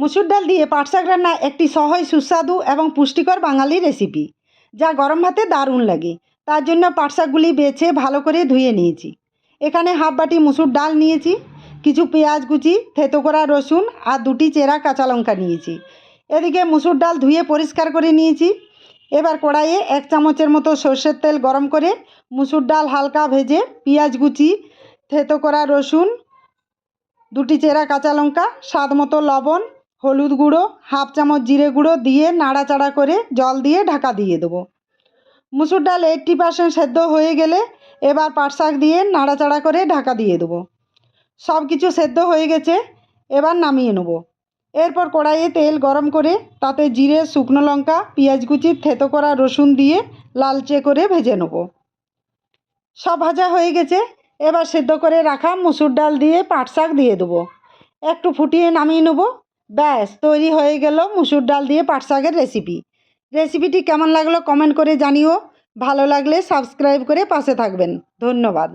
মুসুর ডাল দিয়ে পাট শাক রান্না একটি সহজ সুস্বাদু এবং পুষ্টিকর বাঙালি রেসিপি, যা গরম ভাতে দারুণ লাগে। তার জন্য পাট শাকগুলি বেছে ভালো করে ধুয়ে নিয়েছি। এখানে হাফ বাটি মুসুর ডাল নিয়েছি, কিছু পেঁয়াজ কুচি, থেতো করা রসুন আর 2টি চেরা কাঁচা লঙ্কা নিয়েছি। এদিকে মুসুর ডাল ধুয়ে পরিষ্কার করে নিয়েছি। এবার কড়াইয়ে 1 চামচের মতো সর্ষের তেল গরম করে মুসুর ডাল হালকা ভেজে পেঁয়াজ কুচি, থেতো করা রসুন, 2টি চেরা কাঁচা লঙ্কা, স্বাদ মতো লবণ, হলুদ গুঁড়ো, হাফ চামচ জিরে গুঁড়ো দিয়ে নাড়াচাড়া করে জল দিয়ে ঢাকা দিয়ে দেবো। মুসুর ডাল 80% সেদ্ধ হয়ে গেলে এবার পাট শাক দিয়ে নাড়াচাড়া করে ঢাকা দিয়ে দেবো। সব কিছু সেদ্ধ হয়ে গেছে, এবার নামিয়ে নেব। এরপর কড়াইয়ে তেল গরম করে তাতে জিরে, শুকনো লঙ্কা, পেঁয়াজ কুচি, থেতো করা রসুন দিয়ে লালচে করে ভেজে নেব। সব ভাজা হয়ে গেছে, এবার সেদ্ধ করে রাখা মুসুর ডাল দিয়ে পাট শাক দিয়ে দেবো। একটু ফুটিয়ে নামিয়ে নেব। ব্যাস তৈরি হয়ে গেল মুসুর ডাল দিয়ে পাট শাকের রেসিপিটি কেমন লাগলো কমেন্ট করে জানিও। ভালো লাগলে সাবস্ক্রাইব করে পাশে থাকবেন। ধন্যবাদ।